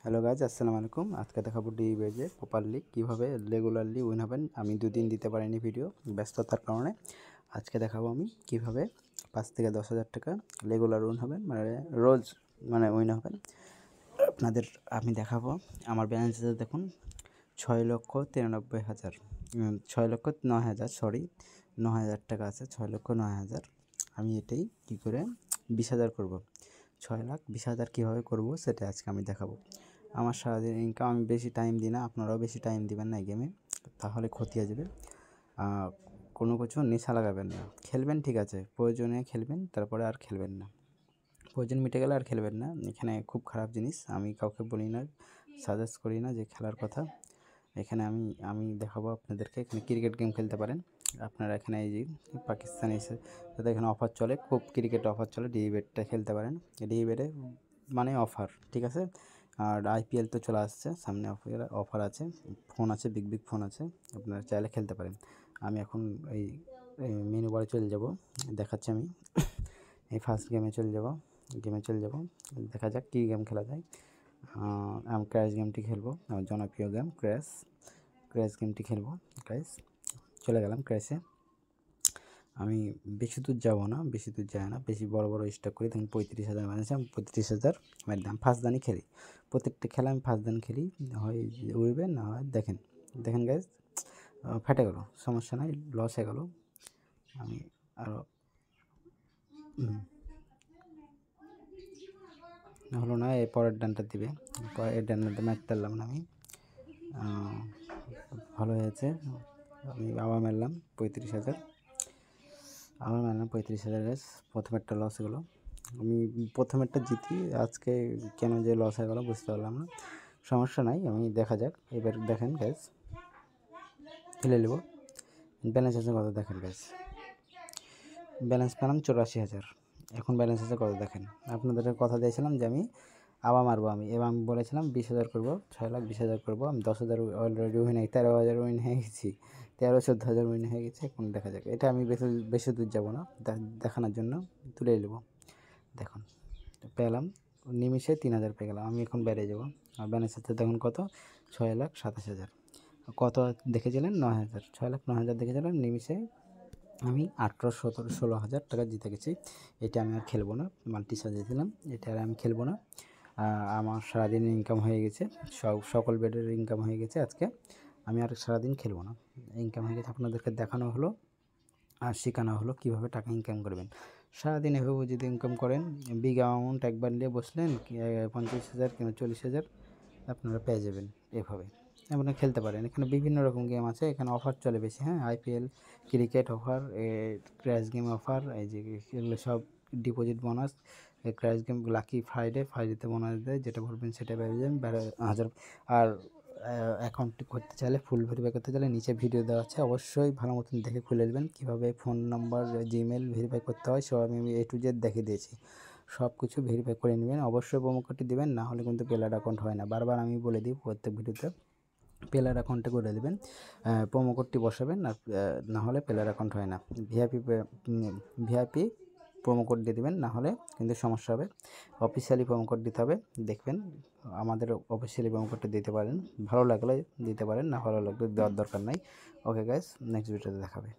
Hello guys, আসসালামু আলাইকুম। আজকে দেখাবো ডিবেজে প্রপারলি কীভাবে রেগুলারলি উইন হবেন। আমি দুদিন দিতে পারিনি ভিডিও ব্যস্ততার কারণে। আজকে দেখাবো আমি কীভাবে 5 থেকে 10,000 টাকা রেগুলার উইন হবেন, মানে রোজ উইন হবেন আপনাদের। আমি দেখাবো আমার ব্যালেন্সে দেখুন 6,93,000 6,09,000 সরি 9,000 টাকা আছে। 6,09,000। আমি এটাই কী করে 20,000 করবো, 6,20,000 কীভাবে করবো সেটা আজকে আমি দেখাবো। আমার সারাদিন ইনকাম, আমি বেশি টাইম দিই না, আপনারাও বেশি টাইম দিবেন না এই গেমে, তাহলে ক্ষতি হয়ে যাবে। কোনো কিছু নেশা লাগাবেন না, খেলবেন ঠিক আছে, প্রয়োজনে খেলবেন, তারপরে আর খেলবেন না। প্রয়োজন মিটে গেলে আর খেলবেন না। এখানে খুব খারাপ জিনিস, আমি কাউকে বলি না, সাজেস্ট করি না যে খেলার কথা। এখানে আমি দেখাবো আপনাদেরকে। এখানে ক্রিকেট গেম খেলতে পারেন আপনারা। এখানে এই যে পাকিস্তানি সাথে এখানে অফার চলে, খুব ক্রিকেট অফার চলে। ডিবেটটা খেলতে পারেন, ডিবেটে মানে অফার, ঠিক আছে। আর আইপিএল তো চলে আসছে সামনে, অফার আছে, ফোন আছে, বিগ বিগ ফোন আছে, আপনারা চাইলে খেলতে পারেন। আমি এখন এই মেনু বারে চলে যাব, দেখাচ্ছি আমি। এই ফার্স্ট গেমে চলে যাব, দেখা যাক কী গেম খেলা যায়। আমি ক্র্যাশ গেমটি খেলবো, আমার জনপ্রিয় গেম ক্র্যাশ গেমটি খেলবো। ক্র্যাশ চলে গেলাম ক্র্যাশে। আমি বেশি দূর যাবো না, বেশি দূর যায় না, বেশি বড় স্টক করি। তখন 35,000 বানিয়েছি, আমি 35,000 আমার দাম। ফার্স্ট দানই খেলি, প্রত্যেকটা খেলা আমি ফার্স্ট দান খেলি, হয় উড়বে না হয়। দেখেন গাইজ, ফেটে গেলো, সমস্যা নাই, লস হয়ে গেলো। আমি আরও হলো না, এই পরের ডানটা দিবে, পরের ডানটা ম্যাচ পারলাম না আমি। ভালো হয়েছে, আমি আবার মারলাম 35,000, আবার মারলাম 35,000 গাছ। প্রথমেরটা লস হয়ে গেলো, আমি প্রথমেরটা জিতি, আজকে কেন যে লস হয়ে গেলো বুঝতে পারলাম না। সমস্যা নাই, আমি দেখা যাক। এবার দেখেন গ্যাস, খেলে নেব। ব্যালেন্স আছে কত দেখেন গ্যাস, ব্যালেন্স পেলাম 84,000। এখন ব্যালেন্স আছে কত দেখেন। আপনাদের কথা দিয়েছিলাম যে আমি আবার মারবো, এবার আমি বলেছিলাম 20,000 করবো, 6,20,000 করবো। আমি 10,000 অলরেডি উইন, 13,000 উইন হয়ে গেছি, 13-14,000 উইন হয়ে গেছে। এখন দেখা যাক, এটা আমি বেশি দূর যাবো না, দেখানোর জন্য তুলে নেবো। দেখুন পেলাম, নিমিশে 3,000 পেয়ে গেলাম। আমি এখন বেড়ে যাবো। আর ব্যালেন্স আছে দেখুন কত, 6,27,000। কত দেখেছিলেন? 9,000। 6,09,000 দেখেছিলেন, নিমিশে আমি 18-16,000 টাকা জিতে গেছি। এটা আমি আর খেলবো না, মাল্টি সাজিয়েছিলাম, এটা আর আমি খেলবো না। আমার সারাদিন ইনকাম হয়ে গেছে, সকল বেডের ইনকাম হয়ে গেছে আজকে। আমি আর সারাদিন খেলবো না, ইনকাম হয়ে গেছে। আপনাদেরকে দেখানো হলো আর শেখানো হলো কীভাবে টাকা ইনকাম করবেন। সারাদিন এভাবে যদি ইনকাম করেন, বিগ অ্যামাউন্ট একবার নিয়ে বসলেন, 50,000 কিংবা 40,000 আপনারা পেয়ে যাবেন এভাবে। আপনারা খেলতে পারেন, এখানে বিভিন্ন রকম গেম আছে, এখানে অফার চলে বেশি। হ্যাঁ, IPL, cricket offer, crash game offer, এই যে এগুলো সব deposit bonus, crash game lucky ফ্রাইডেতে বোনাস দেয়, যেটা বলবেন সেটা পেয়ে যাবেন 12,000। আর অ্যাকাউন্টটি করতে চাইলে, ফুল ভেরিফাই করতে চাইলে নিচে ভিডিও দেওয়া আছে, অবশ্যই ভালো মতন দেখে খুলে নেবেন। কীভাবে ফোন নাম্বার, জিমেল ভেরিফাই করতে হয় সব আমি A to Z দেখে দিয়েছি। সব কিছু ভেরিফাই করে নেবেন, অবশ্যই প্রোমো কোডটি দেবেন, না হলে কিন্তু পেলার অ্যাকাউন্ট হয় না। বারবার আমি বলে দিই প্রত্যেক ভিডিওতে, পেলার অ্যাকাউন্টে করে দেবেন, প্রোমো কোডটি বসাবেন, আর না হলে পেলার অ্যাকাউন্ট হয় না। ভিআইপি প্রোমো কোড দিয়ে দেবেন, না হলে কিন্তু সমস্যা হবে। অফিসিয়ালি প্রোমো কোড দিতে হবে, দেখবেন আমাদের অফিসিয়ালি প্রোমো কোডটি দিতে পারেন। ভালো লাগলে দিতে পারেন, না ভালো লাগলে দেওয়ার দরকার নাই। ওকে গাইস, নেক্সট ভিডিওতে দেখাবে।